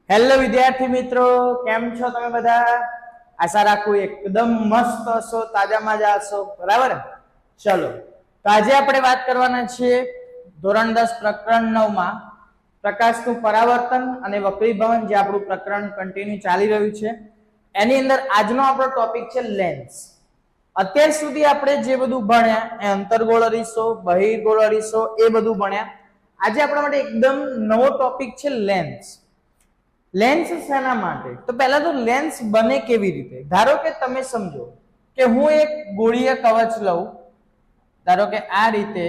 Hello વિદ્યાર્થી મિત્રો, કેમ છો તમે બધા? આશા રાખું એકદમ મસ્ત હશો, તાજા માજા હશો, બરાબર? ચલો, તો આજે આપણે વાત કરવાના છીએ ધોરણ 10 પ્રકરણ 9 માં પ્રકાશનું પરાવર્તન અને વક્રીભવન, જે આપણું પ્રકરણ કન્ટિન્યુ ચાલી રહ્યું છે. એની અંદર આજનો આપણો ટોપિક છે લેન્સ. અત્યાર સુધી આપણે જે બધું ભણ્યા એ અંતર્ગોળ અરીસો, બહિર્ગોળ અરીસો એ બધું ભણ્યા. આજે આપણા માટે એકદમ નવો ટોપિક છે લેન્સ. લેન્સ શેના માટે? તો પહેલા તો લેન્સ બને કેવી રીતે? ધારો કે તમે સમજો કે હું એક ગોળીય કવચ લઉં. ધારો કે આ રીતે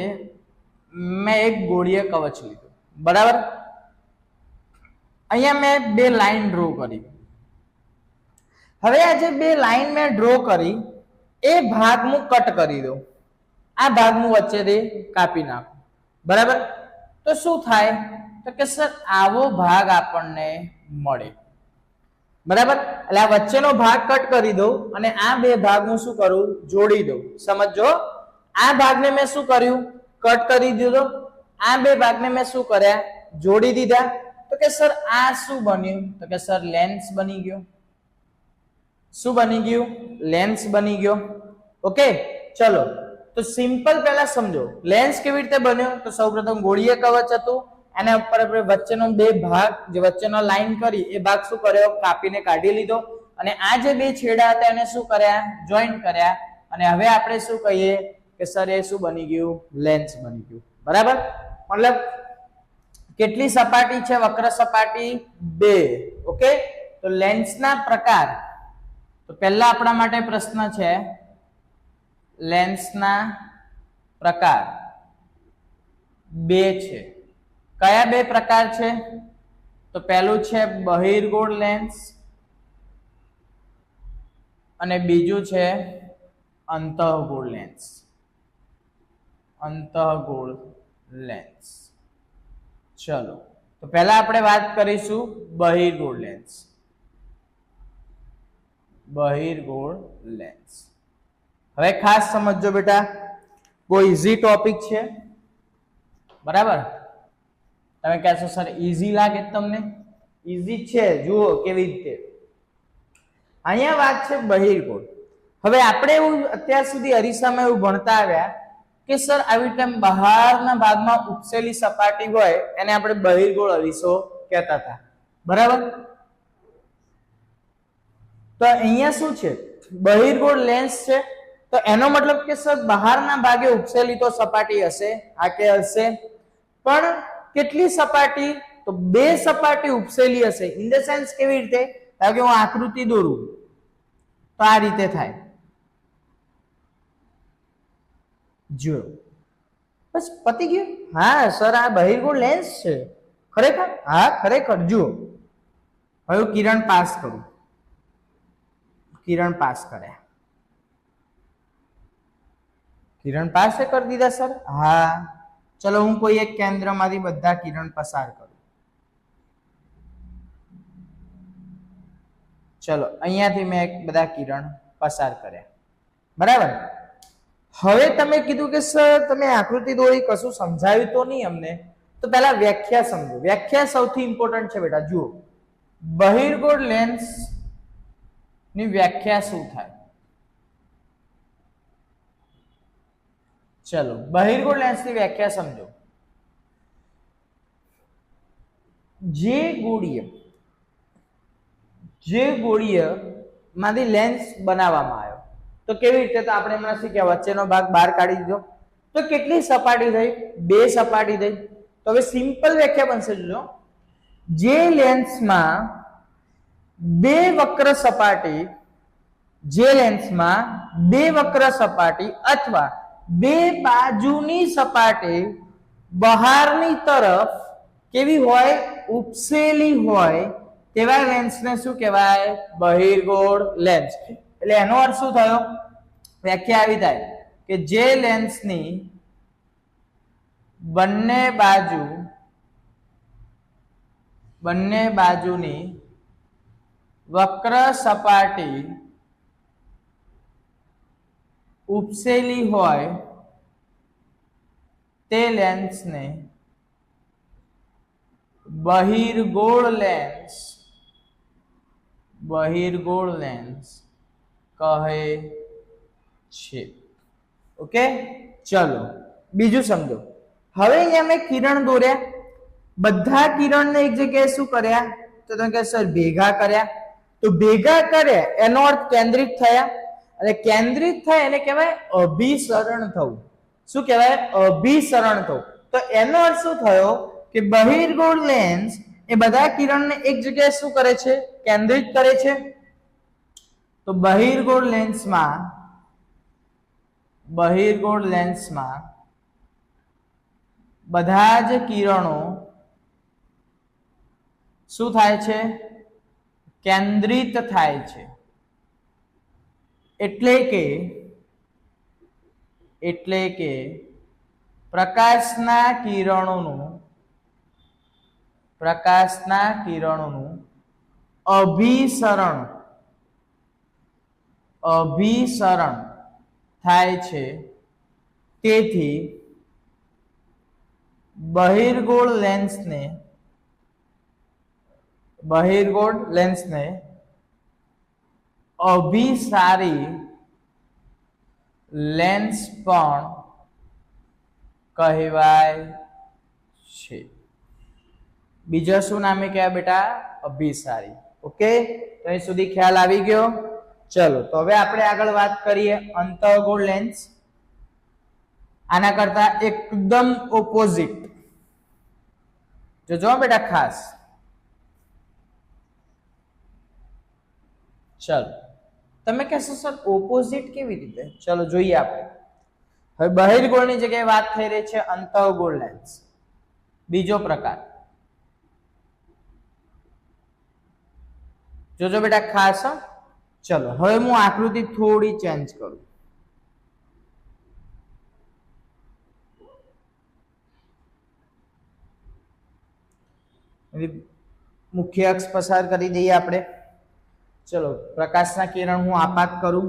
મેં એક ગોળીય કવચ લીધું, બરાબર? અહીંયા મેં બે લાઈન ડ્રો કરી. હવે આ જે બે લાઈન મેં ડ્રો કરી એ ભાગ હું કટ કરી દઉં. આ ભાગ હું વચ્ચેથી કાપી નાખું, બરાબર? તો શું થાય? તો કે સર આવો ભાગ આપણને મળે, બરાબર? એટલે આ વચ્ચેનો ભાગ કટ કરી દઉં અને આ બે ભાગ હું શું કરું? જોડી દઉં. સમજો, આ ભાગને મેં શું કર્યું? કટ કરી દીધો. આ બે ભાગને મેં શું કર્યા? જોડી દીધા. તો કે સર આ શું બન્યું? તો કે સર લેન્સ બની ગયો. શું બની ગયું? લેન્સ બની ગયો. ઓકે, ચલો તો સિમ્પલ પહેલા સમજો લેન્સ કેવી રીતે બન્યો. તો સૌપ્રથમ ગોળીય કવચ હતું, એના ઉપર આપણે વચ્ચેનો બે ભાગ, જે વચ્ચેનો લાઈન કરી એ ભાગ શું કર્યો? કાપીને કાઢી લીધો. અને આ જે બે છેડા હતા એને શું કર્યા? જોઈન્ટ કર્યા. અને હવે આપણે શું કહીએ કે સર એ શું બની ગયું? લેન્સ બની ગયું, બરાબર? મતલબ કેટલી સપાટી છે? વક્ર સપાટી 2. ઓકે, તો લેન્સના પ્રકાર. તો પહેલા આપણા માટે પ્રશ્ન છે લેન્સના પ્રકાર 2 છે. કયા બે પ્રકાર છે? તો પહેલું છે બહિર્ગોળ લેન્સ અને બીજું છે અંતઃગોળ લેન્સ. અંતઃગોળ લેન્સ. ચલો, તો પહેલા આપણે વાત કરીશું બહિર્ગોળ લેન્સ. બહિર્ગોળ લેન્સ. હવે ખાસ સમજો બેટા, બહુ ઈઝી ટોપિક છે, બરાબર? તમે કહેશો સર ઈઝી લાગે તમને? ઈઝી છે, જુઓ કેવી રીતે. અહીંયા વાત છે બહિર્ગોળ. હવે આપણે એવું અત્યાર સુધી અરીસામાં એવું ભણતા આવ્યા કે સર આવી રીતે બહારના ભાગમાં ઉપસેલી સપાટી હોય એને આપણે બહિર્ગોળ અરીસો કહેતા હતા, બરાબર? તો અહીંયા શું છે? બહિર્ગોળ લેન્સ છે. તો એનો મતલબ કે સર બહારના ભાગે ઉપસેલી તો સપાટી હશે, આ કે હશે, પણ કેટલી સપાટી? તો બે સપાટી ઉપસેલી હશે. ઇન ધ સેન્સ કેવી રીતે? કારણ કે હું આકૃતિ દોરું તો આ રીતે થાય. જો બસ પતી ગયું. હા સર આ બહિર્ગોળ લેન્સ છે. ખરેખર? હા ખરેખર. જુઓ, હવે કિરણ પાસ કરું. કિરણ પાસ કર્યા. કિરણ પાસ કરી દીધા સર? હા. ચલો હું કોઈ એક કેન્દ્રમાંથી બધા કિરણ પસાર કરું. ચલો અહીંયાથી મેં બધા કિરણ પસાર કર્યા, બરાબર? હવે તમે કીધું કે સર તમે આકૃતિ દોરી, કશું સમજાવ્યું તો નહીં અમને. તો પહેલા વ્યાખ્યા સમજો. વ્યાખ્યા સૌથી ઇમ્પોર્ટન્ટ છે બેટા. જુઓ, બહિર્ગોળ લેન્સ ની વ્યાખ્યા શું થાય? ચલો બહિર્ગોળ લેન્સની વ્યાખ્યા સમજો. જે ગોળીય માંથી લેન્સ બનાવવામાં આવ્યો. તો કેવી રીતે? તો આપણે હમણાં શીખ્યા, વચ્ચેનો ભાગ બહાર કાઢી દીધો. તો કેટલી સપાટી થઈ? બે સપાટી થઈ. તો હવે સિમ્પલ વ્યાખ્યા બનશે. જો જે લેન્સમાં બે વક્ર સપાટી, જે લેન્સમાં બે વક્ર સપાટી અથવા બે બાજુની સપાટી બહારની તરફ કેવી હોય? ઉપસેલી હોય, તેવા લેન્સને શું કહેવાય? બહિર્ગોળ લેન્સ. એટલે એનો અર્થ શું થયો? વ્યાખ્યા આવી થાય કે જે લેન્સની બંને બાજુની વક્ર સપાટી ઉપસેલી હોય તે લેન્સને બહિર્ગોળ લેન્સ બહિર્ગોળ લેન્સ કહે છે. ઓકે, ચલો બીજું સમજો. હવે અહીંયા મેં કિરણ દોર્યા, બધા કિરણને એક જગ્યાએ શું કર્યા? તો તમે કહે સર ભેગા કર્યા. તો ભેગા કર્યા એનો અર્થ કેન્દ્રિત થયા, અને કેન્દ્રિત થાય એને કહેવાય અભિસરણ થવું. શું કહેવાય? અભિસરણ થવું. તો એનો અર્થ શું થયો કે બહિર્ગોળ લેન્સ એ બધા કિરણને એક જગ્યાએ શું કરે છે? કેન્દ્રિત કરે છે. તો બહિર્ગોળ લેન્સમાં બધા જ કિરણો શું થાય છે? કેન્દ્રિત થાય છે. એટલે કે પ્રકાશના કિરણોનું અભિસરણ થાય છે. તેથી બહિર્ગોળ લેન્સને અભિસારી લેન્સ પણ કહેવાય છે. બીજા શું નામે કહેવાય બેટા? અભિસારી. ઓકે, તો અહીં સુધી ખ્યાલ આવી ગયો. ચલો તો હવે આપણે આગળ વાત કરીએ અંતઃગોળ લેન્સ. આના કરતા એકદમ ઓપોઝિટ જો બેટા ખાસ. ચલો તમે કહેશો સર ઓપોઝિટ કેવી રીતે? ચલો જોઈએ આપણે. હવે બહિર્ગોળની જગ્યાએ વાત થઈ રહી છે અંતઃગોળ લેન્સ, બીજો પ્રકાર. જોજો બેટા ખાસ. ચલો હવે હું આકૃતિ થોડી ચેન્જ કરું. મુખ્ય અક્ષ પસાર કરી દઈએ આપણે. ચલો પ્રકાશના કિરણ હું આપાત કરું.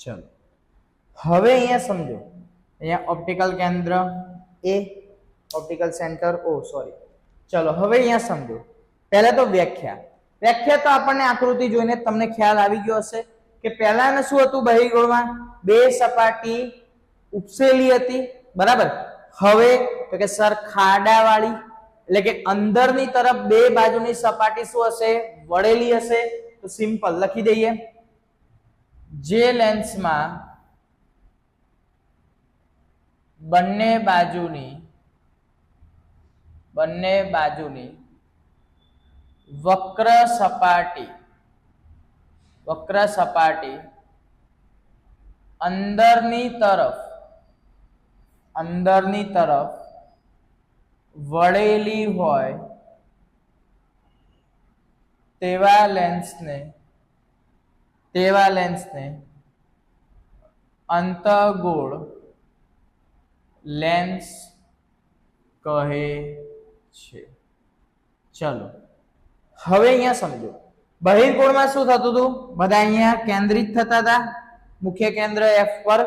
ચલો હવે અહીંયા સમજો. અહીંયા ઓપ્ટિકલ કેન્દ્ર એ, ઓપ્ટિકલ સેન્ટર ઓ, સોરી. ચલો હવે અહીંયા સમજો. પહેલા તો વ્યાખ્યા તો આપણને આકૃતિ જોઈને તમને ખ્યાલ આવી ગયો હશે કે પહેલાને શું હતું? બહિર્ગોળમાં બે સપાટી ઉપસેલી હતી, બરાબર. હવે તો કે સર ખાડાવાળી, એટલે કે અંદરની તરફ બે બાજુની સપાટી શું હશે? વળેલી હશે. તો સિમ્પલ લખી દઈએ. જે લેન્સમાં બંને બાજુની વક્ર સપાટી અંદરની તરફ વળેલી હોય તેવા લેન્સને અંતઃગોળ લેન્સ કહે છે. ચલો હવે અહીંયા સમજો. બહિર્ગોળમાં શું થતું હતું? બધા અહીંયા કેન્દ્રિત થતા હતા મુખ્ય કેન્દ્ર F પર.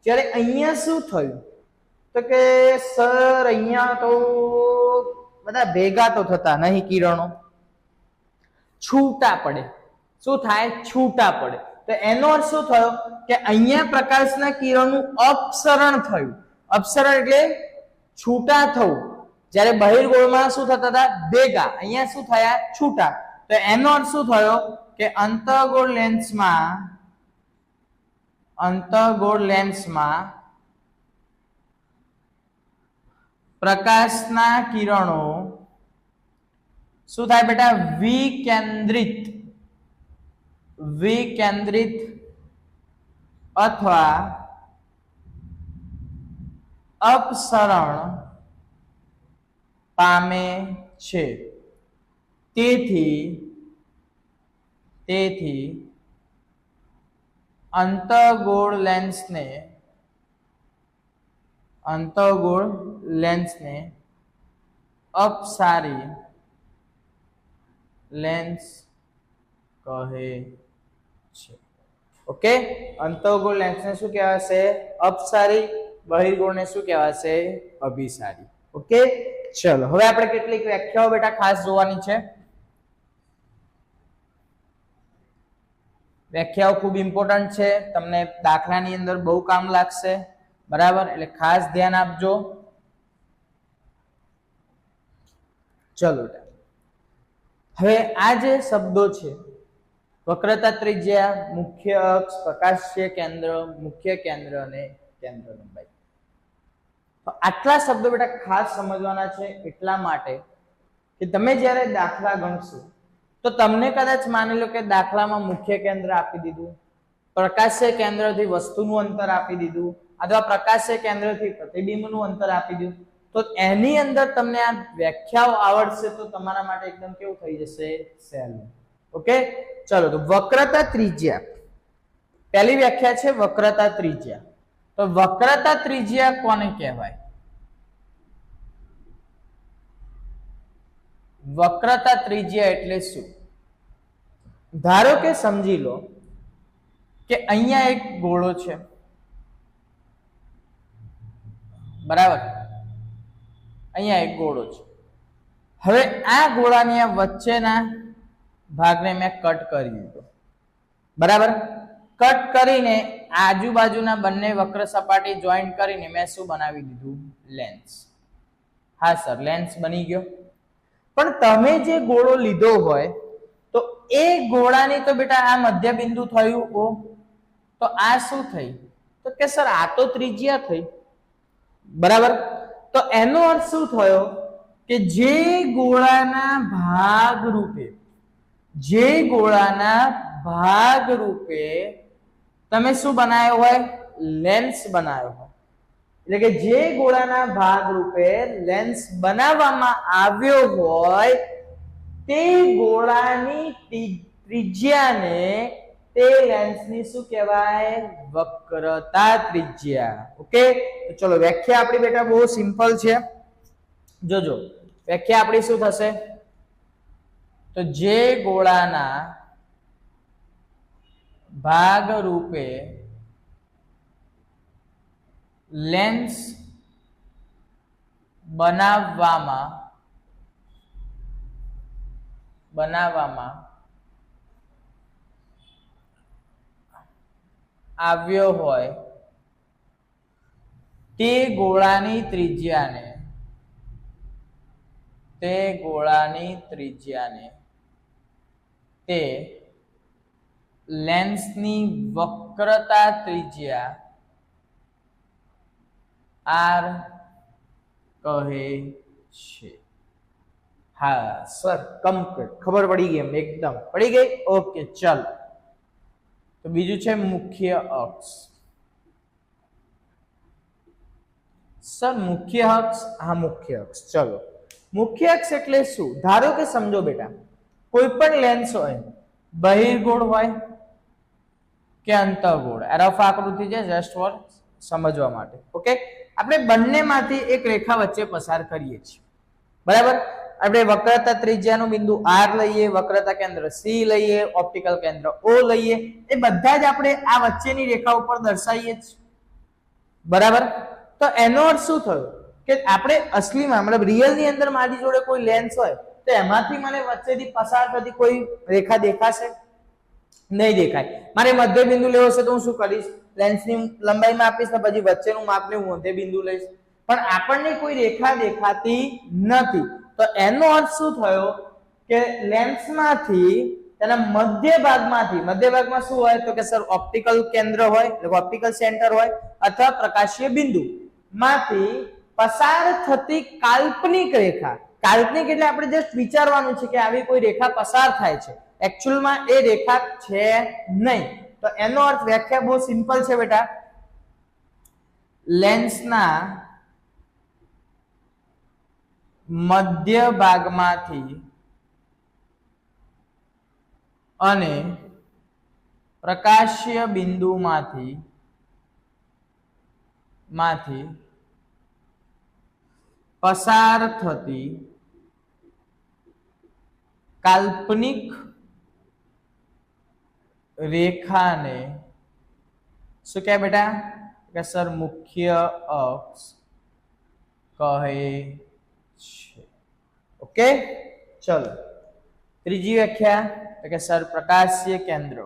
જ્યારે અહીંયા શું થયું? તો કે સર અહીંયા તો બધા ભેગા તો થતા નહીં, કિરણો છૂટા પડે. શું થાય? છૂટા પડે. તો એનો અર્થ શું થયો કે અહીંયા પ્રકાશના કિરણનું અપસરણ થયું. અપસરણ એટલે છૂટા થવું. જ્યારે બહિર્ગોળમાં શું થતા હતા? ભેગા. અહીંયા શું થયા? છૂટા. તો એનો અર્થ શું થયો કે અંતઃગોળ લેન્સમાં પ્રકાશના કિરણો શું થાય બેટા? વિકેન્દ્રિત અથવા અપસરણ પામે છે. તેથી અંતઃગોળ લેન્સને અપસારી લેન્સ કહે છે. ઓકે, અંતઃગોળ લેન્સને શું કહેવાશે? અપસારી બહિર્ગોળને શું કહેવાશે? અભિસારી. ઓકે, ચલો હવે આપણે કેટલીક વ્યાખ્યાઓ બેટા ખાસ જોવાની છે. વ્યાખ્યાઓ ખૂબ ઇમ્પોર્ટન્ટ છે, તમને દાખલાની અંદર બહુ કામ લાગશે. બરાબર, એટલે ખાસ ધ્યાન આપજો. ચલો હવે આ જે શબ્દો છે, વક્રતા ત્રિજ્યા, મુખ્ય અક્ષ, પ્રકાશીય કેન્દ્ર, મુખ્ય કેન્દ્ર અને કેન્દ્ર લંબાઈ, તો આટલા શબ્દો બેટા ખાસ સમજવાના છે. એટલા માટે કે તમે જ્યારે દાખલા ગણશો તો તમને કદાચ માની લો કે દાખલામાં મુખ્ય કેન્દ્ર આપી દીધું, પ્રકાશીય કેન્દ્રથી વસ્તુનું અંતર આપી દીધું, અથવા પ્રકાશીય કેન્દ્રથી પ્રતિબિંબનું અંતર આપી દીધું, તો એની અંદર તમને આ વ્યાખ્યાઓ આવડશે તો તમારા માટે એકદમ કેવું થઈ જશે? સહેલું. ઓકે, ચલો તો વક્રતા ત્રિજ્યા, પહેલી વ્યાખ્યા છે વક્રતા ત્રિજ્યા. તો વક્રતા ત્રિજ્યા કોને કહેવાય? વક્રતા ત્રિજ્યા એટલે શું? ધારો કે સમજી લો કે અહીંયા એક ગોળો છે, બરાબર, અહીંયા એક ગોળો છે. હવે આ ગોળાની આ વચ્ચેના ભાગને મેં કટ કરી દીધો, બરાબર. કટ કરીને આજુબાજુના બંને વક્ર સપાટી જોઈન્ટ કરીને મેં શું બનાવી દીધું? લેન્સ. હા સર, લેન્સ બની ગયો. પણ તમે જે ગોળો લીધો હોય તો એ ગોળાની તો બેટા આ મધ્ય બિંદુ થયું ઓ, તો આ શું થઈ? તો કે સર આ તો ત્રિજ્યા થઈ, બરાબર. તો એનો અર્થ શું થયો કે જે ગોળાના ભાગ રૂપે તમે શું બનાવ્યો હોય? લેન્સ બનાવ્યો હોય. એટલે કે જે ગોળાના ભાગ રૂપે લેન્સ બનાવવામાં આવ્યો હોય તે ગોળાની ત્રિજ્યાને તે લેન્સની શું કહેવાય? વક્રતા ત્રિજ્યા. ઓકે, તો ચલો વ્યાખ્યા આપણી બેટા બહુ સિમ્પલ છે. જોજો વ્યાખ્યા આપણી શું થશે? તો જે ગોળાના ભાગ રૂપે લેન્સ બનાવવામાં આવ્યો હોય તે ગોળાની ત્રિજ્યાને તે લેન્સની વક્રતા ત્રિજ્યા R કહે છે. હા સર, કમ્પ્લીટ ખબર પડી ગઈ? એમ એકદમ પડી ગઈ. ઓકે, ચાલો તો બીજું છે મુખ્ય અક્ષ. સર મુખ્ય અક્ષ, હા મુખ્ય અક્ષ. ચલો મુખ્ય અક્ષ એટલે શું? ધારો કે સમજો બેટા કોઈ પણ લેન્સ હોય, બહિર્ગોળ હોય કે અંતઃગોળ, રફ આકૃતિ છે જસ્ટ ફોર સમજવા માટે. ઓકે, આપણે બંનેમાંથી એક રેખા વચ્ચે પસાર કરીએ છીએ, બરાબર. આપણે વક્રતા ત્રિજ્યાનું બિંદુ R લઈએ, વક્રતા કેન્દ્ર C લઈએ, ઓપ્ટિકલ કેન્દ્ર O લઈએ, એ બધા જ આપણે આ વચ્ચેની રેખા ઉપર દર્શાવીએ છીએ, બરાબર. તો એનો અર્થ શું થયો કે આપણે અસલીમાં મતલબ રિયલ ની અંદર મારી જોડે કોઈ લેન્સ હોય તો એમાંથી મને વચ્ચેથી પસાર થતી કોઈ રેખા દેખાશે? નહીં દેખાય. મારે મધ્ય બિંદુ લેવો છે તો હું શું કરીશ? લેન્સની લંબાઈ માપીશ ને પછી વચ્ચેનું માપને હું મધ્ય બિંદુ લઈશ. પણ આપણને કોઈ રેખા દેખાતી નથી. તો એનો અર્થ શું થયો કે લેન્સમાંથી તેના મધ્ય ભાગમાં શું હોય? તો કે સર ઓપ્ટિકલ કેન્દ્ર હોય, એટલે ઓપ્ટિકલ સેન્ટર હોય, અથવા પ્રકાશીય બિંદુ માંથી પસાર થતી કાલ્પનિક રેખા. કાલ્પનિક એટલે આપણે જસ્ટ વિચારવાનું છે કે આવી કોઈ રેખા પસાર થાય છે, એકચ્યુઅલમાં એ રેખા છે નહીં. તો એનો અર્થ વ્યાખ્યા બહુ સિમ્પલ છે બેટા. લેન્સના મધ્ય ભાગમાંથી અને પ્રકાશીય બિંદુમાંથી પસાર થતી કાલ્પનિક રેખાને શું કહે બેટા? કે સર મુખ્ય અક્ષ કહે છે. ઓકે, ચલો ત્રીજી વ્યાખ્યા તો કે સર પ્રકાશીય કેન્દ્ર.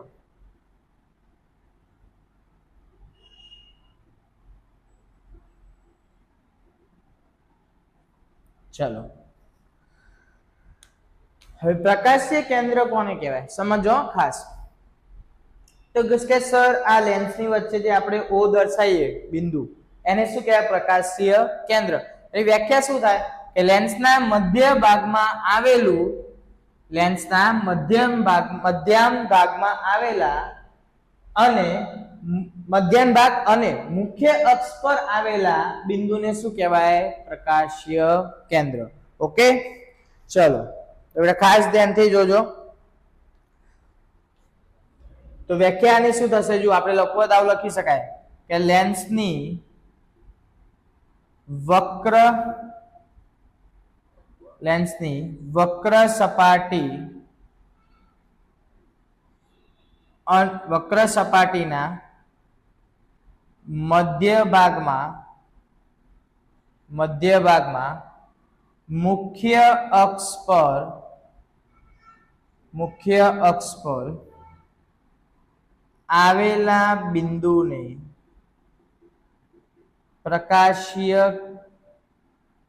ચલો હવે પ્રકાશીય કેન્દ્ર કોને કહેવાય સમજો ખાસ. તો કે સર આ લેન્સની વચ્ચે જે આપણે O દર્શાવીએ બિંદુ એને શું કહેવાય પ્રકાશીય કેન્દ્ર. એ વ્યાખ્યા શું થાય કે લેન્સના મધ્ય ભાગમાં આવેલું લેન્સના મધ્યમ ભાગમાં આવેલા અને મધ્યમ ભાગ અને મુખ્ય અક્ષ પર આવેલા બિંદુને શું કહેવાય પ્રકાશીય કેન્દ્ર. ઓકે, ચલો તો ખાસ ધ્યાનથી જોજો. તો વ્યાખ્યાની શું થશે જો આપણે લખવા દાવ લખી શકાય કે લેન્સની વક્ર સપાટીના મધ્ય ભાગમાં મુખ્ય અક્ષ પર આવેલા બિંદુને પ્રકાશીય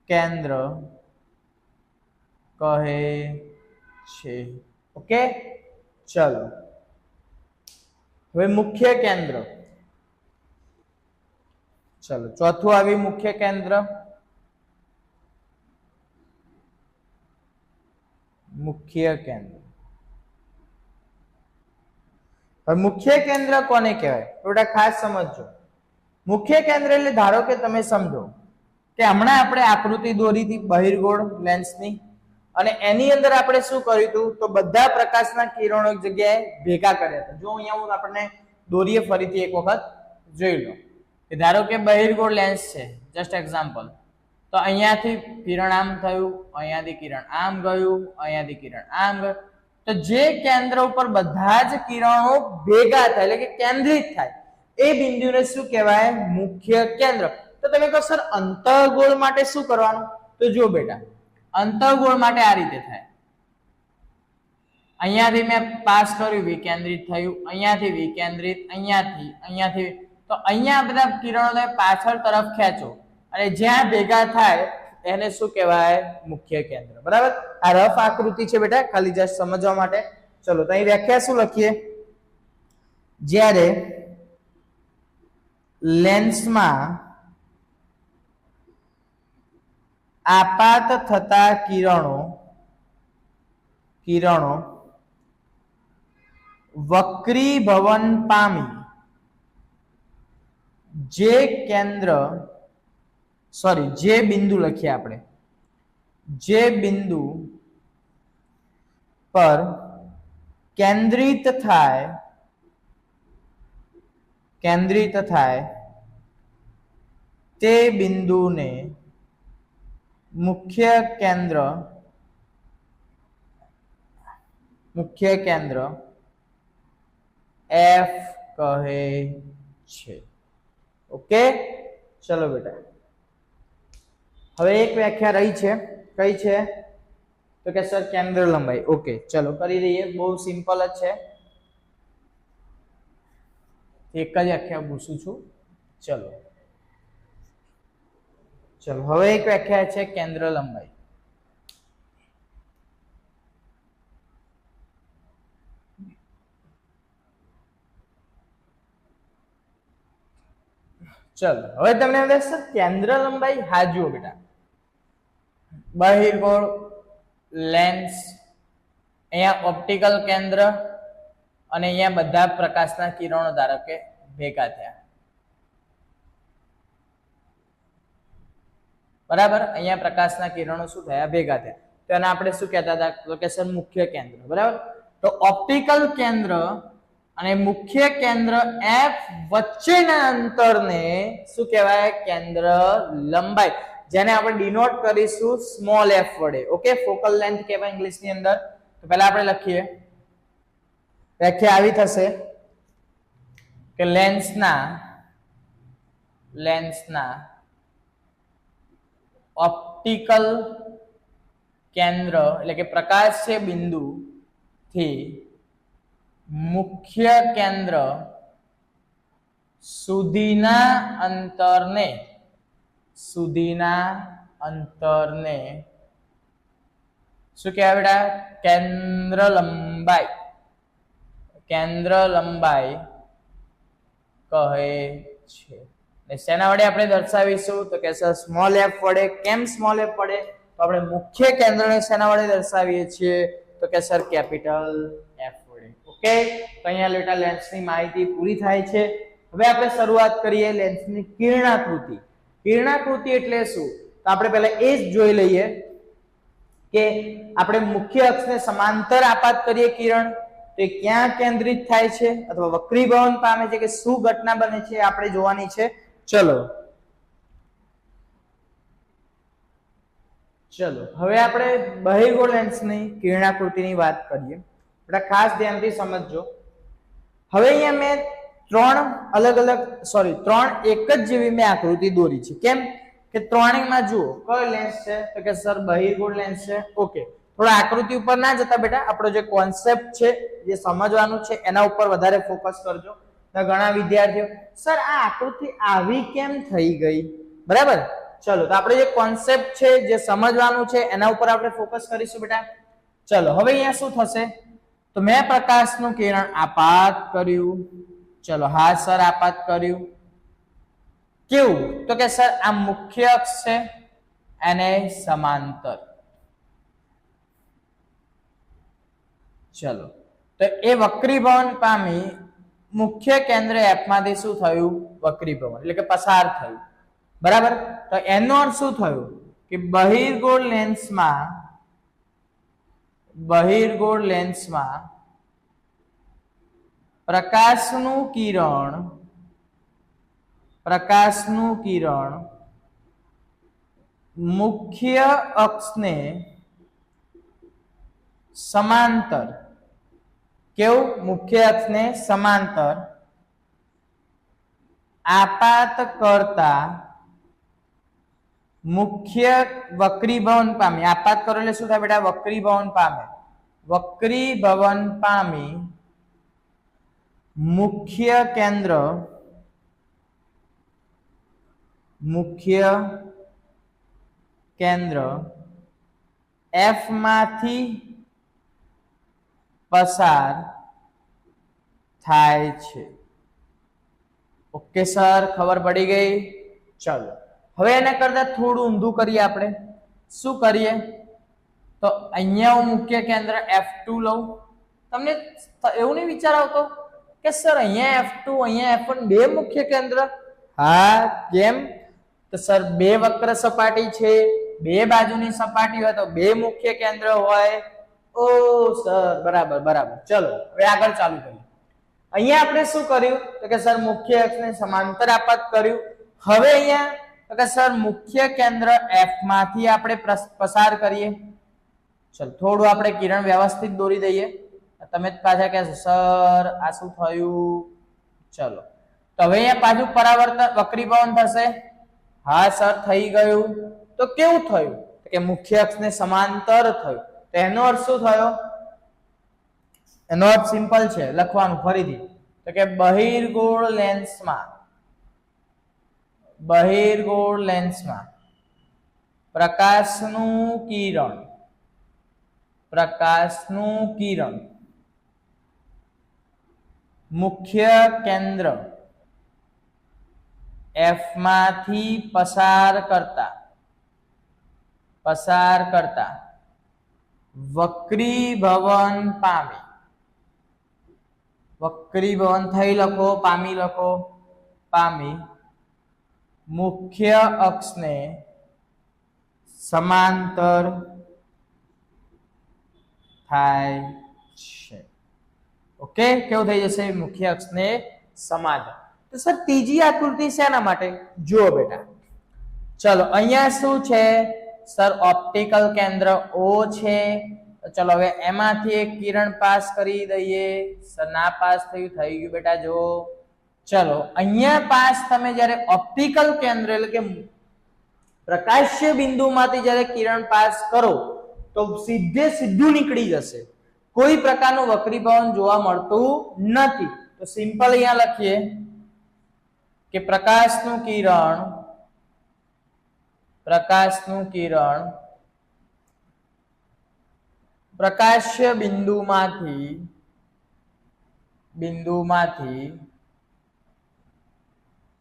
કેન્દ્ર કહે છે. ઓકે, ચલો હવે મુખ્ય કેન્દ્ર. ચલો ચોથું આવી મુખ્ય કેન્દ્ર. મુખ્ય કેન્દ્ર કોને કહેવાય થોડા ખાસ સમજો. મુખ્ય કેન્દ્ર એટલે ધારો કે તમે સમજો કે હમણાં આપણે આકૃતિ દોરી હતી બહિર્ગોળ લેન્સની અને એની અંદર આપણે શું કર્યું હતું તો બધા પ્રકાશના કિરણો એક જગ્યાએ ભેગા કર્યા હતા. જો અહીંયા હું આપણને દોરીએ ફરીથી એક વખત જોઈ લો કે ધારો કે બહિર્ગોળ લેન્સ છે જસ્ટ એક્ઝામ્પલ. તો અહીંયાથી કિરણ આમ થયું, અહીંયાથી કિરણ આમ ગયું, અહીંયાથી કિરણ આમ ગયું. તો જે કેન્દ્ર ઉપર બધા જ કિરણો ભેગા થાય એટલે કે કેન્દ્રિત થાય એ બિંદુને શું કહેવાય મુખ્ય કેન્દ્ર. તો તમે કહો સર અંતઃગોળ માટે શું કરવાનું? તો જો બેટા અંતઃગોળ માટે આ રીતે થાય. અહીંયાથી મેં પાસ કર્યું વિકેન્દ્રિત થયું, અહીંયાથી વિકેન્દ્રિત, અહીંયાથી તો અહીંયા બધા કિરણોને પાછળ તરફ ખેંચો અને જ્યાં ભેગા થાય એને શું કહેવાય મુખ્ય કેન્દ્ર. બરાબર, આ રફ આકૃતિ છે બેટા ખાલી જસ્ટ સમજવા માટે. ચલો તો અહીં વ્યાખ્યા શું લખીએ? જ્યારે લેન્સમાં આપાત થતા કિરણો વક્રીભવન પામી જે બિંદુ લખીએ આપણે, જે બિંદુ પર કેન્દ્રિત થાય તે બિંદુને મુખ્ય કેન્દ્ર F કહે છે. ઓકે, ચલો બેટા હવે એક વ્યાખ્યા રહી છે. કઈ છે? તો કે સર કેન્દ્ર લંબાઈ. ઓકે, ચલો કરી દઈએ. બહુ સિમ્પલ જ છે, એક જ વ્યાખ્યા પૂછું છું. ચલો હવે એક વ્યાખ્યા છે કેન્દ્ર લંબાઈ. ચલો હવે તમને એમ થશે કેન્દ્ર લંબાઈ. હા જુઓ બેટા બહિર્ગોળ લેન્સ, અહીંયા ઓપ્ટિકલ કેન્દ્ર અને અહીંયા બધા પ્રકાશના કિરણો ધારો કે ભેગા થયા. બરાબર, અહીંયા પ્રકાશના કિરણો શું થયા ભેગા થયા. તો એને આપણે શું કહેતા હતા? તો કે સર મુખ્ય કેન્દ્ર. બરાબર, તો ઓપ્ટિકલ કેન્દ્ર અને મુખ્ય કેન્દ્ર F વચ્ચેના અંતરને શું કહેવાય? કેન્દ્ર લંબાઈ, જેને આપણે ડિનોટ કરીશું સ્મોલ f વડે. ઓકે, ફોકલ લેન્થ કહેવાય ઇંગ્લિશની અંદર. તો પહેલા આપણે લખીએ, વ્યાખ્યા આવી થશે કે લેન્સના લેન્સના ઓપ્ટિકલ કેન્દ્ર એટલે કે પ્રકાશ છે બિંદુ થી મુખ્ય કેન્દ્ર સુધીના અંતરને શું કહેવાય બેટા? કેન્દ્ર લંબાઈ કહે છે. ને શેના વડે આપણે દર્શાવીશું? તો કે સર સ્મોલ એફ વડે. કેમ સ્મોલ એફ વડે? તો આપણે મુખ્ય કેન્દ્રને શેના વડે દર્શાવીએ છીએ? તો કે સર કેપિટલ એફ વડે. ઓકે, તો અહીંયા બેટા લેન્સની માહિતી પૂરી થાય છે. હવે આપણે શરૂઆત કરીએ લેન્સની કિરણાકૃતિ. કિરણાકૃતિ એટલે શું? તો આપણે પહેલા એ જ જોઈ લઈએ કે આપણે મુખ્ય અક્ષને સમાંતર આપાત કરીએ કિરણ તો એ ક્યાં કેન્દ્રિત થાય છે અથવા વક્રીભવન પામે છે કે શું ઘટના બને છે આપણે જોવાની છે. ચલો હવે આપણે બહિર્ગોળ લેન્સની કિરણાકૃતિની વાત કરીએ. બેટા ખાસ ધ્યાનથી સમજજો. હવે અહીંયા મેં ત્રણ એક જ જેવી મેં આકૃતિ દોરી છે. કેમ કે ત્રણેયમાં જુઓ કયો લેન્સ છે? તો કે સર બહિર્ગોળ લેન્સ છે. ઓકે, થોડા આકૃતિ ઉપર ના જતા બેટા, આપણો જે કોન્સેપ્ટ છે જે સમજવાનું છે એના ઉપર વધારે ફોકસ કરજો. તો ઘણા વિદ્યાર્થીઓ સર આ આકૃતિ આવી કેમ થઈ ગઈ? બરાબર, ચલો તો આપણે જે કોન્સેપ્ટ છે જે સમજવાનું છે એના ઉપર આપણે ફોકસ કરીશું બેટા. ચલો હવે અહીંયા શું થશે? તો મેં પ્રકાશનું કિરણ આપાત કર્યું. ચલો હા સર આપાત કર્યું. કેવું? તો કે સર આ મુખ્ય અક્ષ છે એને સમાંતર. ચલો તો એ વક્રીભવન પામી મુખ્ય કેન્દ્ર એફ માંથી શું થયું? વક્રીભવન એટલે કે પસાર થયું. બરાબર, તો એનો અર્થ શું થયું કે બહિર્ગોળ લેન્સમાં પ્રકાશનું કિરણ મુખ્ય અક્ષને સમાંતર, કેવું? મુખ્ય અક્ષને સમાંતર આપાત કરતા મુખ્ય વક્રીભવન પામે. આપાત કરો એટલે શું થાય બેટા? વક્રીભવન પામે. વક્રીભવન પામી મુખ્ય કેન્દ્ર એફ માંથી પસાર થાય છે. ઓકે સર, ખબર પડી ગઈ. ચલો હવે એના કરતા થોડું ઊંધું કરીએ. આપણે શું કરીએ? તો અહીંયા હું મુખ્ય કેન્દ્ર F2 લઉં. તમને એવું નહીં વિચાર આવતો કે સર અહીંયા F2 અહીંયા F1 બે મુખ્ય કેન્દ્ર? હા, કેમ? તો સર બે વક્ર સપાટી છે, બે બાજુની સપાટી હોય તો બે મુખ્ય કેન્દ્ર હોય. ઓ સર, બરાબર. ચલો હવે આગળ ચાલુ કરીએ. અહીંયા આપણે શું કર્યું? તો કે સર મુખ્ય અક્ષને સમાંતર આપાત કર્યું. હવે અહીંયા તો કે સર મુખ્ય કેન્દ્ર F માંથી આપણે પસાર કરીએ. ચલ થોડું આપણે કિરણ વ્યવસ્થિત દોરી દઈએ. તમે પાછા કહેશો સર આ શું થયું? ચલો તો હવે અહીંયા પાછું પરાવર્તન વક્રીભવન થશે. હા સર થઈ ગયું. તો કેવું થયું? તો કે મુખ્ય અક્ષને સમાંતર થયું. તો એનો અર્થ શું થયો? એનો અર્થ સિમ્પલ છે, લખવાનું ફરીથી. તો કે બહિર્ગોળ લેન્સમાં પ્રકાશનું કિરણ મુખ્ય કેન્દ્ર F માંથી પસાર કરતા વક્રીભવન થઈ લખો, પામી લખો, પામી મુખ્ય અક્ષને સમાંતર થાય છે. ઓકે, કેવું થઈ જશે? મુખ્ય અક્ષને સમાંતર. તો સર ત્રીજી આકૃતિ શેના માટે? જુઓ બેટા, ચલો અહીંયા શું છે? સર ઓપ્ટિકલ કેન્દ્ર O છે. ચલો હવે એમાંથી એક કિરણ પાસ કરી દઈએ. સર ના પાસ થયું, થઈ ગયું બેટા. જો ચલો અહીંયા પાસ તમે જ્યારે ઓપ્ટિકલ કેન્દ્ર એટલે કે પ્રકાશ્ય બિંદુમાંથી જ્યારે કિરણ પાસ કરો તો સીધું નીકળી જશે, કોઈ પ્રકારનું વક્રીભવન જોવા મળતું નથી. તો સિમ્પલ અહીંયા લખીએ કે પ્રકાશનું કિરણ પ્રકાશ્ય બિંદુમાંથી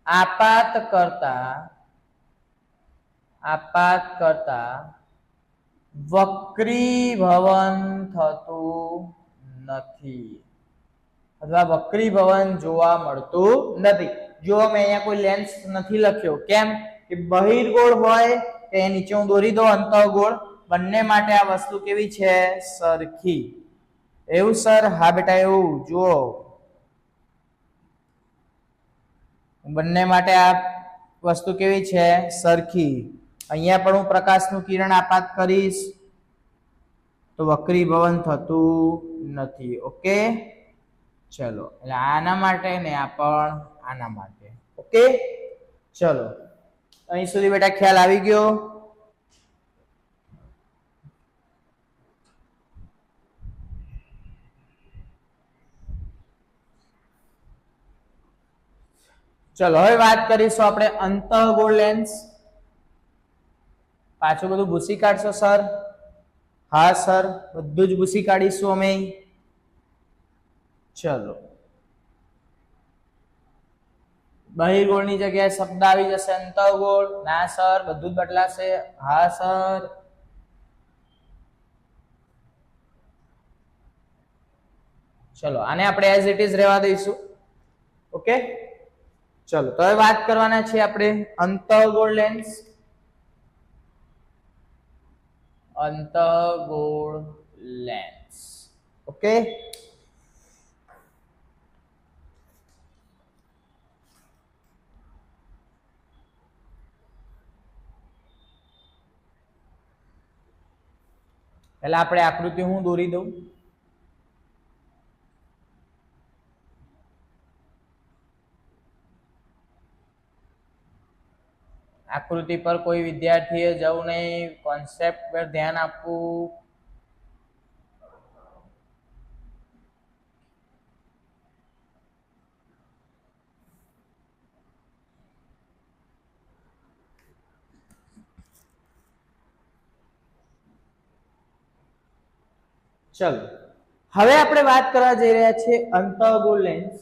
આપાત કરતા વક્રીભવન થતું નથી અથવા વક્રીભવન જોવા મળતું નથી. જો મેં અહીંયા કોઈ લેન્સ નથી લખ્યો, કેમ કે બહિર્ગોળ હોય કે નીચે હું દોરી દઉં અંતઃગોળ, બંને માટે આ વસ્તુ કેવી છે? સરખી. એવું સર? હા બેટા એવું. જુઓ બંને માટે આ વસ્તુ કેવી છે? સરખી. અહીંયા પણ હું પ્રકાશનું કિરણ આપાત કરીશ તો વક્રીભવન થતું નથી. ઓકે, ચલો એટલે આના માટે ને આ પણ આના માટે. ઓકે, ચલો અહીં સુધી બેટા ખ્યાલ આવી ગયો? ચલો હવે વાત કરીશું આપણે અંતઃગોળ લેન્સ. પાછું બધું ભૂસી કાઢશો સર? હા સર, બધું જ ભૂસી કાઢીશું અમે. ચલો બહિર્ગોળની જગ્યાએ શબ્દ આવી જશે અંતઃગોળ. ના સર, બધું જ બદલાશે. હા સર. ચલો આને આપણે એઝ ઇટ ઇઝ રહેવા દઈશું. ઓકે, ચલો તો હવે વાત કરવાના છીએ આપણે અંતઃગોળ લેન્સ. ઓકે, પહેલા આપણે આકૃતિ હું દોરી દઉં. આકૃતિ પર કોઈ વિદ્યાર્થીએ જવું નહીં, કોન્સેપ્ટ પર ધ્યાન આપવું. ચલો હવે આપણે વાત કરવા જઈ રહ્યા છીએ અંતઃગોળ લેન્સ.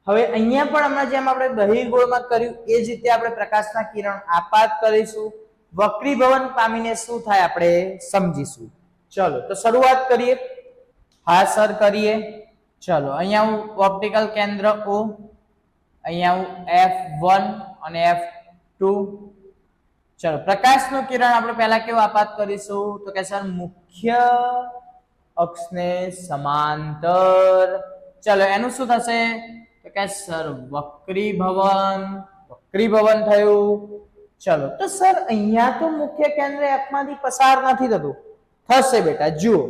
હવે અહીંયા પણ હમણાં જેમ આપણે બહિર્ગોળમાં કર્યું એ જ રીતે આપણે પ્રકાશના કિરણ આપાત કરીશું. વક્રીભવન પામીને શું થાય આપણે સમજીશું. ચલો તો શરૂઆત કરીએ. હા સર કરીએ. ચલો અહીંયા હું ઓપ્ટિકલ કેન્દ્ર O, અહીંયા હું F1 અને F2. ચલો પ્રકાશનું કિરણ આપણે પહેલા કેવું આપાત કરીશું? તો કે સર મુખ્ય અક્ષને સમાંતર. ચલો એનું શું થશે? તો કે સર વક્રીભવન થયું. ચલો તો સર અહીંયા તો મુખ્ય કેન્દ્ર F માંથી પસાર નથી થતું. થશે બેટા, જુઓ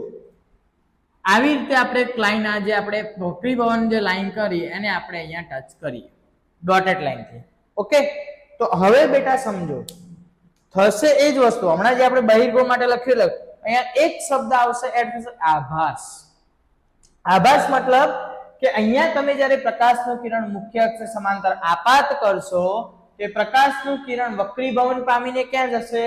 આવી રીતે આપણે એક લાઈન આ જે આપણે વક્રીભવન જે લાઈન કરી એને આપણે અહીંયા ટચ કરીએ ડોટેડ લાઈનથી. ઓકે, તો હવે બેટા સમજો થશે એ જ વસ્તુ હમણાં જે આપણે બહિર્ગોળ માટે લખ્યું. અહીંયા એક શબ્દ આવશે એડ થશે આભાસ. આભાસ મતલબ કે અહીંયા તમે જ્યારે પ્રકાશનું કિરણ મુખ્ય અક્ષ સમાંતર આપાત કરશો કે પ્રકાશનું કિરણ વક્રીભવન પામીને ક્યાં જશે?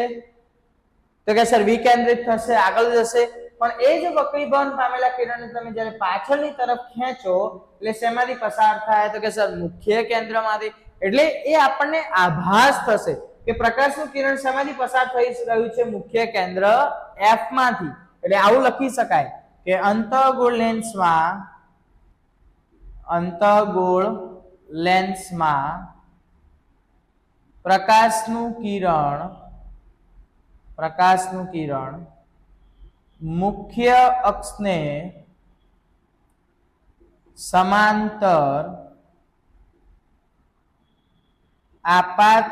તો કે સર વિકેન્દ્રિત થશે, આગળ જશે. પણ એ જ વક્રીભવન પામેલા કિરણને તમે જ્યારે પાછળની તરફ ખેંચો એટલે શેમાંથી પસાર થાય? તો કે સર મુખ્ય કેન્દ્રમાંથી. એટલે એ આપણને આભાસ થશે કે પ્રકાશનું કિરણ શેમાંથી પસાર થઈ રહ્યું છે? મુખ્ય કેન્દ્ર F માંથી. એટલે આવું લખી શકાય કે અંતઃગોળ લેન્સમાં પ્રકાશનું કિરણ મુખ્ય અક્ષને સમાંતર આપાત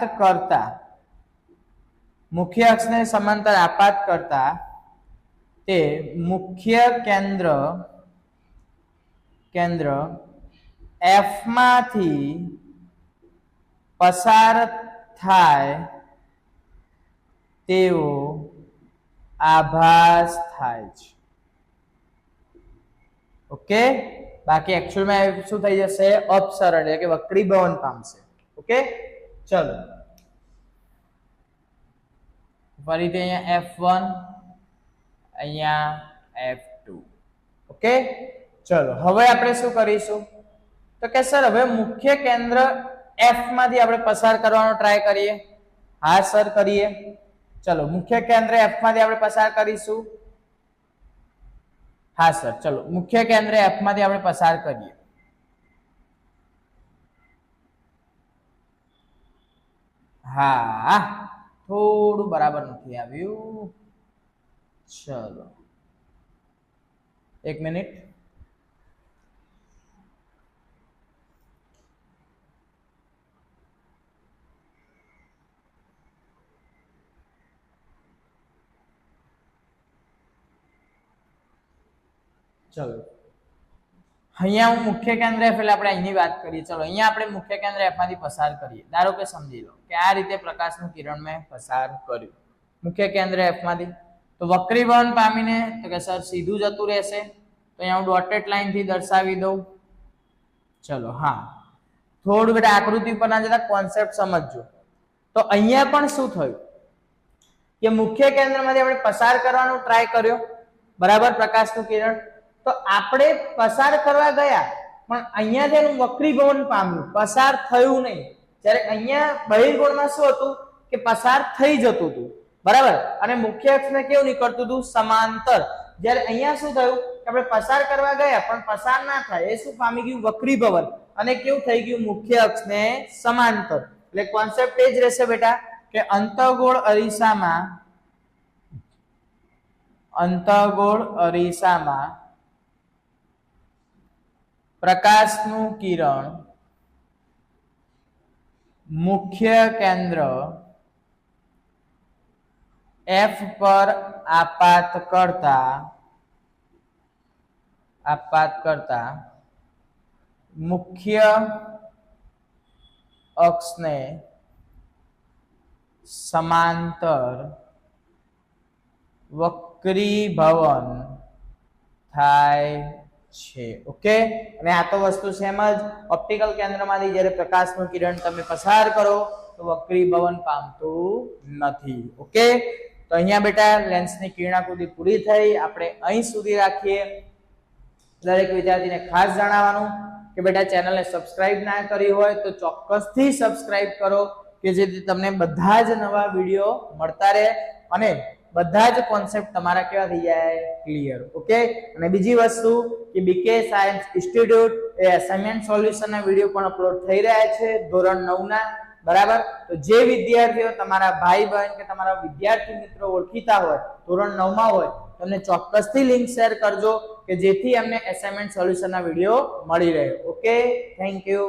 કરતા તે મુખ્ય કેન્દ્ર F માંથી પસાર થાય તેવો આભાસ થાય છે. ઓકે, બાકી એકચ્યુઅલમાં શું થઈ જશે? અપસરણ એટલે કે વક્રીભવન પામશે. ઓકે, ચલો ફરીથી અહીંયા F1 અહીંયા F2. ઓકે, ચલો હવે આપણે શું કરીશું તો કે સર હવે મુખ્ય કેન્દ્ર F માંથી આપણે પસાર કરવાનો ટ્રાય કરીએ. હા સર કરીએ. ચલો મુખ્ય કેન્દ્ર F માંથી આપણે પસાર કરીશું. હા સર, ચલો મુખ્ય કેન્દ્ર F માંથી આપણે પસાર કરીએ. હા, થોડું બરાબર નથી આવ્યું. ચલો એક મિનિટ. ચલો અહીંયા હું મુખ્ય કેન્દ્ર F એટલે આપણે અહીંની વાત કરીએ. ચલો અહીંયા આપણે મુખ્ય કેન્દ્ર F માંથી પસાર કરીએ. ધારો કે સમજી લો કે આ રીતે પ્રકાશનું કિરણ મેં પસાર કર્યું મુખ્ય કેન્દ્ર F માંથી, તો વક્રીભવન પામીને તો કે સર સીધું જતું રહેશે. તો અહીંયા હું ડોટેડ લાઈન થી દર્શાવી દઉં. ચલો હા, થોડું બેટા આકૃતિ પર ના જતા કોન્સેપ્ટ સમજજો. તો અહીંયા પણ શું થયું કે મુખ્ય કેન્દ્રમાંથી આપણે પસાર કરવાનો ટ્રાય કર્યો, બરાબર, પ્રકાશનું કિરણ. તો આપણે પસાર કરવા ગયા પણ અહીંયાથી એનું વક્રીભવન પામ્યું, પસાર થયું નહીં. જ્યારે અહીંયા બહિર્ગોળમાં શું હતું કે પસાર થઈ જતું હતું, બરાબર, અને મુખ્ય અક્ષને કેવું નીકળતું હતું? સમાંતર. જ્યારે અહીંયા શું થયું કે આપણે પસાર કરવા ગયા પણ પસાર ના થાય, એ શું પામી ગયું? વક્રીભવન. અને કેવું થઈ ગયું? મુખ્ય અક્ષને સમાંતર. એટલે કોન્સેપ્ટ એ જ રહેશે બેટા કે અંતઃગોળ અરીસામાં પ્રકાશનું કિરણ મુખ્ય કેન્દ્ર F પર આપાત કરતા મુખ્ય અક્ષને સમાંતર વક્રીભવન થાય છે. ઓકે, અને આ તો વસ્તુ સેમ જ ઓપ્ટિકલ કેન્દ્રમાંથી જ્યારે પ્રકાશનું કિરણ તમે પસાર કરો તો વક્રીભવન પામતું નથી. ઓકે, તો અહીંયા બેટા લેન્સની કિરણાકૃતિ પૂરી થઈ. આપણે અહીં સુધી રાખીએ. દરેક વિદ્યાર્થીને ખાસ જણાવવાનું કે બેટા ચેનલને સબસ્ક્રાઇબ ના કરી હોય તો ચોક્કસથી સબસ્ક્રાઇબ કરો કે જેથી તમને બધા જ નવા વિડીયો મળતા રહે અને બધા જ કોન્સેપ્ટ તમારા કેવા થઈ જાય? ક્લિયર. ઓકે, અને બીજી વસ્તુ કે બીકે સાયન્સ ઇન્સ્ટિટ્યૂટ એ અસાઇનમેન્ટ સોલ્યુશનના વિડીયો પણ અપલોડ થઈ રહ્યા છે ધોરણ 9 ના, બરાબર. તો જે વિદ્યાર્થીઓ તમારા ભાઈ બહેન કે તમારા વિદ્યાર્થી મિત્રો ઓળખીતા હોય ધોરણ 9 માં હોય, તમને ચોક્કસથી લિંક શેર કરજો કે જેથી અમને અસાઇનમેન્ટ સોલ્યુશનના વિડીયો મળી રહે. Okay, thank you.